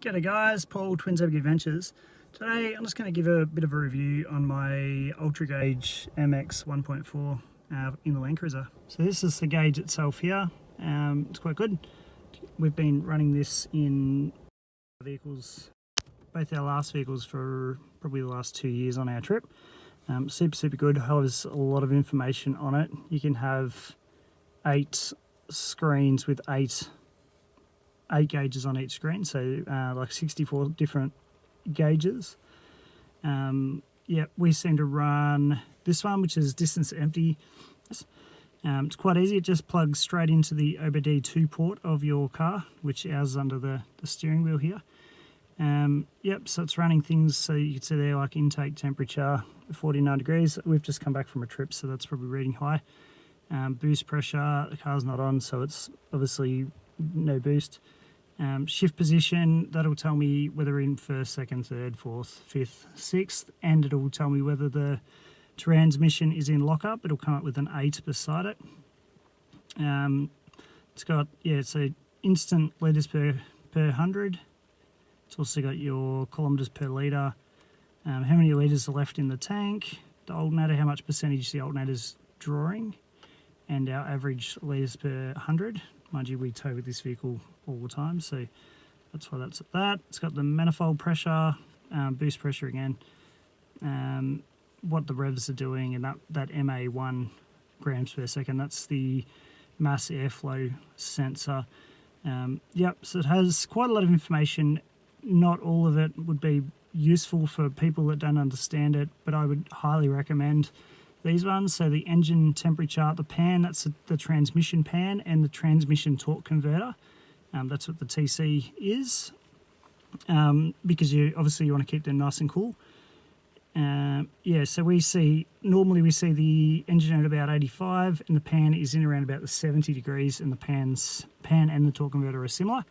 G'day guys, Paul, Twin Zebra Adventures. Today I'm just going to give a bit of a review on my Ultra Gauge MX 1.4 in the Land Cruiser. So this is the gauge itself here. It's quite good. We've been running this in vehicles, both our last vehicles, for probably the last 2 years on our trip. Super good. Has a lot of information on it. You can have 8 screens with 8 gauges on each screen, so like 64 different gauges. Yeah, we seem to run this one, which is distance to empty. It's quite easy. It just plugs straight into the OBD2 port of your car, which ours is under the steering wheel here. Yep, so it's running things, so you can see there, like intake temperature 49 degrees. We've just come back from a trip, so that's probably reading high. Boost pressure, the car's not on, so it's obviously no boost. Shift position, that'll tell me whether in first, second, third, fourth, fifth, sixth, and it'll tell me whether the transmission is in lockup. It'll come up with an 8 beside it. It's got, yeah, so instant litres per 100. It's also got your kilometres per litre, how many litres are left in the tank, the alternator, how much percentage the alternator's drawing, and our average litres per 100. Mind you, we tow with this vehicle all the time, so that's why that's at that. It's got the manifold pressure, boost pressure again, what the revs are doing, and that MA1 grams per second, that's the mass airflow sensor. Yep, so it has quite a lot of information. Not all of it would be useful for people that don't understand it, but I would highly recommend these ones. So the engine temperature, the pan, that's the transmission pan, and the transmission torque converter. That's what the TC is, because you want to keep them nice and cool. Yeah, so normally we see the engine at about 85, and the pan is in around about the 70 degrees, and the pan and the torque converter are similar.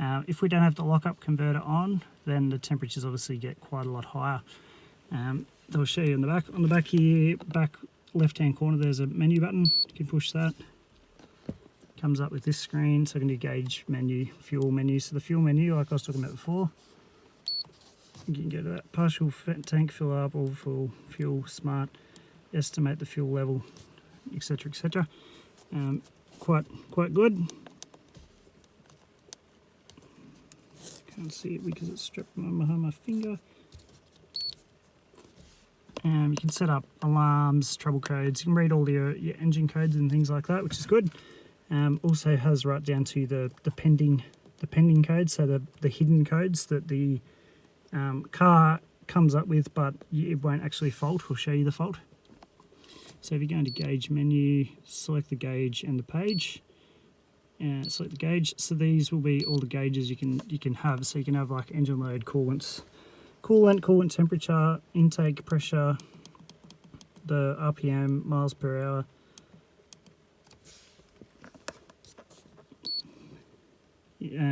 If we don't have the lockup converter on, then the temperatures obviously get quite a lot higher. I'll show you in the back. On the back here, back left-hand corner, there's a menu button. You can push that. Comes up with this screen, so I can do gauge menu, fuel menu. So the fuel menu, like I was talking about before, you can go to that partial tank fill up, all full, fuel, smart, estimate the fuel level, etc., etc. Quite good. Can't see it because it's strapped behind my finger. You can set up alarms, trouble codes. You can read all your engine codes and things like that, which is good. Also has right down to the pending codes, so the hidden codes that the car comes up with, but it won't actually fault. We'll show you the fault. So if you go into gauge menu, select the gauge and the page, and select the gauge. So these will be all the gauges you can have. So you can have like engine load, coolant temperature, intake pressure, the RPM, miles per hour,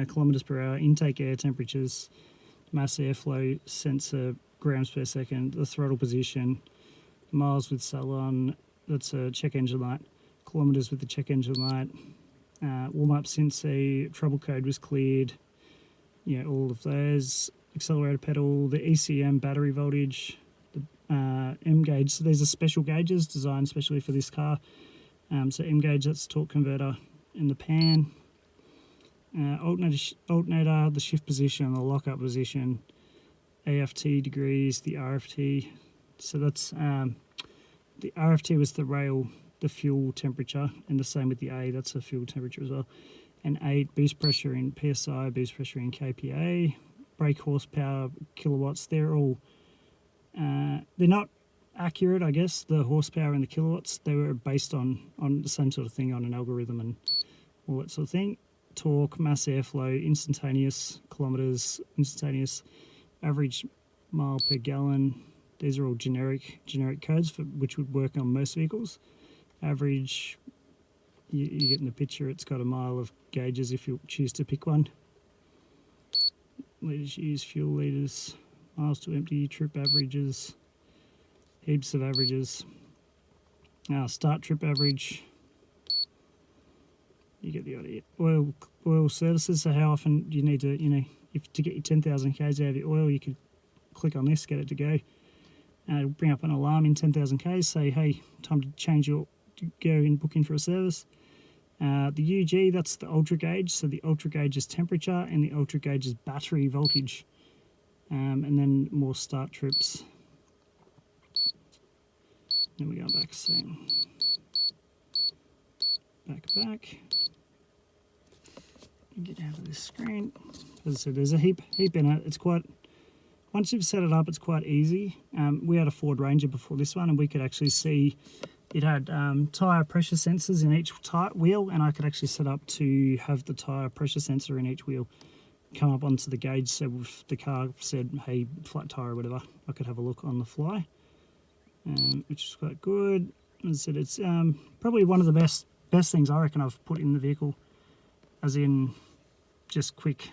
kilometers per hour, intake air temperatures, mass airflow sensor, grams per second, the throttle position, miles with salon, that's a check engine light, kilometers with the check engine light, warm up since the trouble code was cleared, yeah, all of those, accelerator pedal, the ECM battery voltage, the M gauge. So these are special gauges designed specially for this car. So M gauge, that's torque converter in the pan. Alternator, the shift position, the lockup position, AFT degrees, the RFT. So that's the RFT was the fuel temperature, and the same with the A, that's the fuel temperature as well. And 8, boost pressure in PSI, boost pressure in kPa, brake horsepower, kilowatts. They're all, they're not accurate, I guess, the horsepower and the kilowatts. They were based on the same sort of thing, on an algorithm and all that sort of thing. Torque, mass airflow, instantaneous, kilometers, instantaneous, average mile per gallon. These are all generic codes which would work on most vehicles. Average, you get in the picture, it's got a mile of gauges if you choose to pick one. Litres used, fuel litres, miles to empty, trip averages, heaps of averages. Start trip average. You get the idea. Oil services, so how often you need to, if to get your 10,000 k's out of your oil, you could click on this, get it to go. It'll bring up an alarm in 10,000 k's, say, hey, time to change your, to go and book in for a service. The UG, that's the ultra gauge. So the ultra gauge is temperature and the ultra gauge is battery voltage. And then more start trips. Then we go back, same. Back. Get out of this screen. As I said, there's a heap in it. It's quite, once you've set it up, it's quite easy. We had a Ford Ranger before this one, and we could actually see it had tyre pressure sensors in each wheel, and I could actually set up to have the tyre pressure sensor in each wheel come up onto the gauge, so if the car said, hey, flat tyre or whatever, I could have a look on the fly, which is quite good. As I said, it's probably one of the best things I reckon I've put in the vehicle, as in just quick,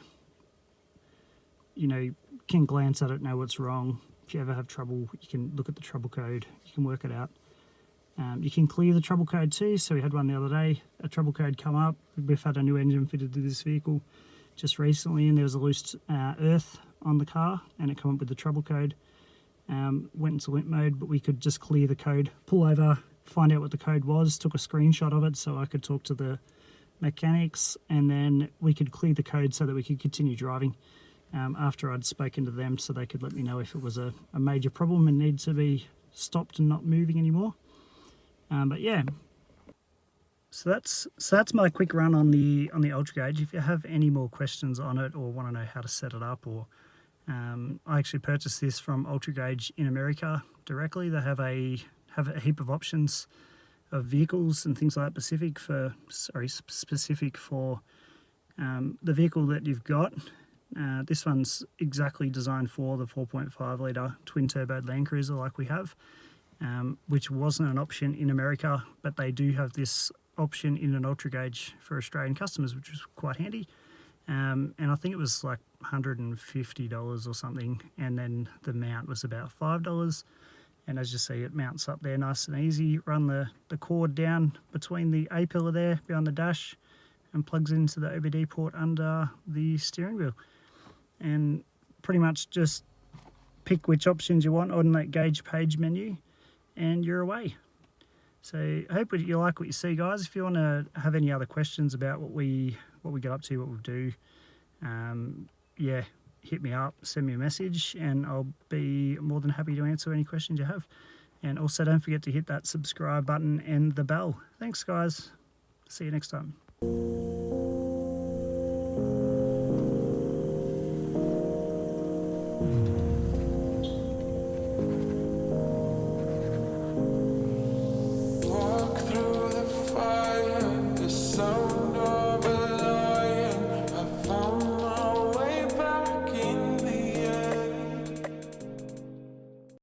you know, can glance at it, know what's wrong. If you ever have trouble, you can look at the trouble code, you can work it out. You can clear the trouble code too, so we had one the other day, a trouble code come up. We've had a new engine fitted to this vehicle just recently, and there was a loose earth on the car, and it came up with the trouble code. Went into limp mode, but we could just clear the code, pull over, find out what the code was, took a screenshot of it so I could talk to the mechanics, and then we could clear the code so that we could continue driving after I'd spoken to them, so they could let me know if it was a major problem and needed to be stopped and not moving anymore. But yeah, so that's my quick run on the ultra gauge. If you have any more questions on it or want to know how to set it up, or I actually purchased this from Ultra Gauge in America directly. They have a heap of options of vehicles and things like that specific for the vehicle that you've got. This one's exactly designed for the 4.5 litre twin turbo Land Cruiser like we have, which wasn't an option in America, but they do have this option in an ultra gauge for Australian customers, which was quite handy. And I think it was like $150 or something, and then the mount was about $5. And as you see, it mounts up there nice and easy. Run the cord down between the A-pillar there behind the dash and plugs into the OBD port under the steering wheel. And pretty much just pick which options you want on that gauge page menu and you're away. So I hope you like what you see, guys. If you want to have any other questions about what we get up to, what we do, yeah, hit me up, send me a message, and I'll be more than happy to answer any questions you have. And also don't forget to hit that subscribe button and the bell. Thanks, guys. See you next time.